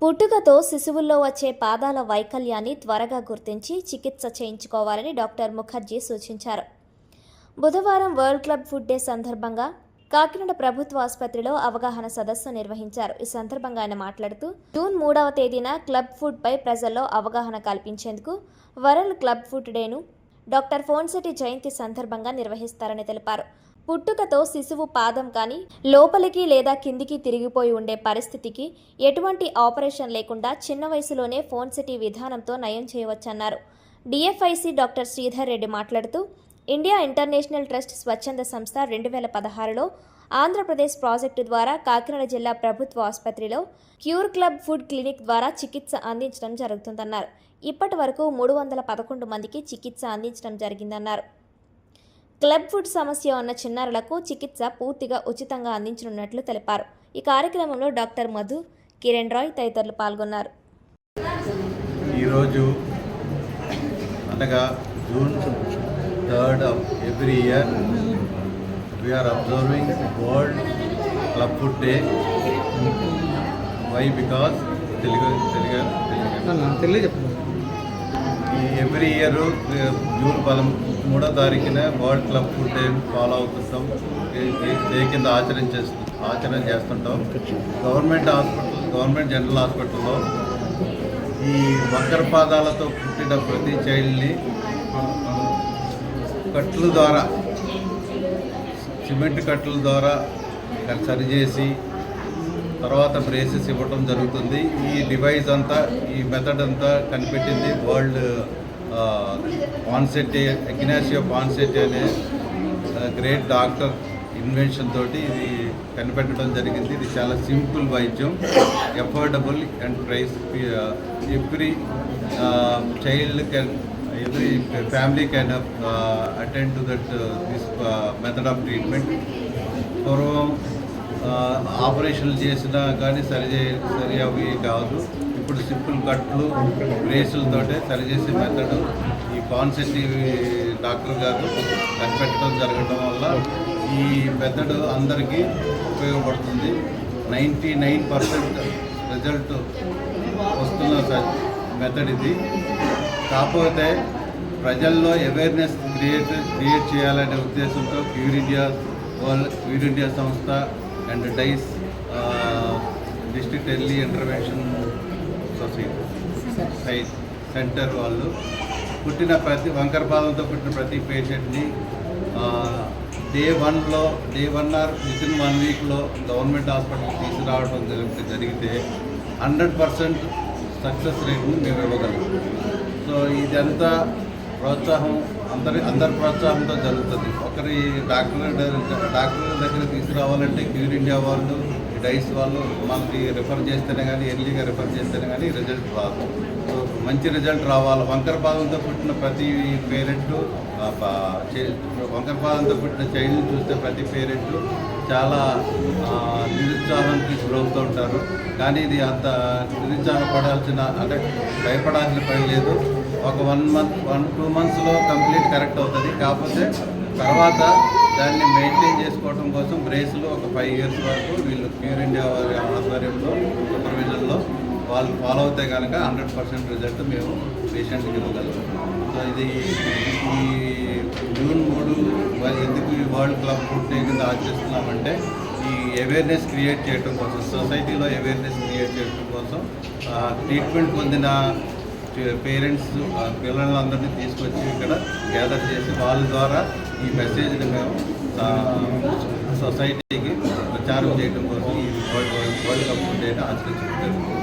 పుట్టుకతో శిశువుల్లో వచ్చే పాదాల వైకల్యాన్ని త్వరగా గుర్తించి చికిత్స చేయించుకోవాలని డాక్టర్ ముఖర్జీ సూచించారు. బుధవారం వరల్డ్ క్లబ్ ఫుడ్ డే సందర్భంగా కాకినాడ ప్రభుత్వ ఆసుపత్రిలో అవగాహన సదస్సు నిర్వహించారు. ఈ సందర్భంగా ఆయన మాట్లాడుతూ జూన్ 3వ తేదీన క్లబ్ ఫుడ్ పై ప్రజల్లో అవగాహన కల్పించేందుకు వరల్డ్ క్లబ్ ఫుడ్ డేను డాక్టర్ ఫోన్సెట్టి జయంతి సందర్భంగా నిర్వహిస్తారని తెలిపారు. పుట్టుకతో శిశువు పాదం కానీ లోపలికి లేదా కిందికి తిరిగిపోయి ఉండే పరిస్థితికి ఎటువంటి ఆపరేషన్ లేకుండా చిన్న వయసులోనే ఫోన్సెట్టి విధానంతో నయం చేయవచ్చన్నారు. డిఎఫ్ఐసి డాక్టర్ శ్రీధర్ రెడ్డి మాట్లాడుతూ ఇండియా ఇంటర్నేషనల్ ట్రస్ట్ స్వచ్ఛంద సంస్థ 2016లో ఆంధ్రప్రదేశ్ ప్రాజెక్టు ద్వారా కాకినాడ జిల్లా ప్రభుత్వ ఆసుపత్రిలో క్యూర్ క్లబ్ ఫుడ్ క్లినిక్ ద్వారా చికిత్స అందించడం జరుగుతుందన్నారు. ఇప్పటి వరకు 311 మందికి చికిత్స అందించడం జరిగిందన్నారు. క్లబ్ ఫుడ్ సమస్య ఉన్న చిన్నారులకు చికిత్స పూర్తిగా ఉచితంగా అందించనున్నట్లు తెలిపారు. ఈ కార్యక్రమంలో డాక్టర్ మధు, కిరణ్ రాయ్ తదితరులు పాల్గొన్నారు. ఈరోజు అనగా June 3rd of every year we are observing World Club Food Day. Why? Because every year June 13వ తారీఖున world club food day follow అవుతుంటాం. డే కింద ఆచరణ చేస్తుంటాం. గవర్నమెంట్ జనరల్ హాస్పిటల్లో ఈ వంకర పాదాలతో పుట్టిన ప్రతి చైల్డ్ని కట్ల ద్వారా, సిమెంట్ కట్ల ద్వారా సరిచేసి తర్వాత బ్రేసెస్ ఇవ్వటం జరుగుతుంది. ఈ డివైస్ అంతా, ఈ మెథడ్ అంతా కనిపెట్టింది వరల్డ్ పాన్సెట్టి, ఇగ్నాషియో పాన్సెట్టి అనే గ్రేట్ డాక్టర్ ఇన్వెన్షన్ తోటి ఇది కనిపెట్టడం జరిగింది. ఇది చాలా సింపుల్ వైద్యం, affordable and price. Every child can, every family can attend to that this method of treatment. పూర్వం ఆపరేషన్లు చేసినా కానీ సరి అవి కాదు. ఇప్పుడు సింపుల్ కట్లు, బ్రేసులతోటే సరిచేసే మెథడ్ ఈ కాన్సెప్ట్ డాక్టర్ గారు కనిపెట్టడం జరగడం వల్ల ఈ మెథడ్ అందరికీ ఉపయోగపడుతుంది. 99% రిజల్ట్ వస్తున్న మెథడ్ ఇది. కాకపోతే ప్రజల్లో అవేర్నెస్ క్రియేట్ చేయాలనే ఉద్దేశంతో క్యూర్ ఇండియా సంస్థ and dice district early intervention society centre వాళ్ళు వంకర పాదంతో పుట్టిన ప్రతి పేషెంట్ని డే 1 ఆర్ వితిన్ 1 వీక్లో గవర్నమెంట్ హాస్పిటల్ తీసుకురావడం జరిగితే 100% సక్సెస్ రేట్ను మేము ఇవ్వగలం. సో ఇదంతా ప్రోత్సాహం అందరి ప్రోత్సాహంతో జరుగుతుంది. ఒకరి డాక్టర్ దగ్గర తీసుకురావాలంటే క్యూర్ ఇండియా వాళ్ళు, డైస్ వాళ్ళు మనకి రిఫర్ చేస్తేనే కానీ, ఎర్లీగా రిఫర్ చేస్తేనే కానీ రిజల్ట్ రాదు. సో మంచి రిజల్ట్ రావాలి. వంకర పాదంతో పుట్టిన ప్రతి పేరెంటు, వంకర పాదంతో పుట్టిన చైల్డ్ని చూస్తే ప్రతి పేరెంటు చాలా నిరుత్సాహానికి గురవుతూ ఉంటారు. కానీ ఇది అంత నిరుత్సాహపడాల్సిన, అంటే భయపడాల్సిన పని లేదు. ఒక 1-2 మంత్స్లో కంప్లీట్ కరెక్ట్ అవుతుంది. కాకపోతే తర్వాత దాన్ని మెయింటైన్ చేసుకోవడం కోసం బ్రేస్లు ఒక 5 years వరకు వీళ్ళు క్యూర్ ఇండియా వారి ఆధ్వర్యంలో, సూపర్విజన్లో వాళ్ళు ఫాలో అవుతే కనుక 100% రిజల్ట్ మేము పేషెంట్కి ఇవ్వగలం. సో ఇది ఈ జూన్ 3 ఎందుకు ఈ వరల్డ్ క్లబ్ ఫుడ్ డే కింద ఆచరిస్తున్నామంటే ఈ అవేర్నెస్ క్రియేట్ చేయడం కోసం, సొసైటీలో అవేర్నెస్ క్రియేట్ చేయడం కోసం ట్రీట్మెంట్ పొందిన పేరెంట్స్ పిల్లలందరినీ తీసుకొచ్చి ఇక్కడ గ్యాదర్ చేసి వాళ్ళ ద్వారా ఈ మెసేజ్ని మేము సొసైటీకి ప్రచారం చేయడం కోసం ఈ వరల్డ్ కప్ ఫుడ్ డేని ఆచరించడం జరుగుతుంది.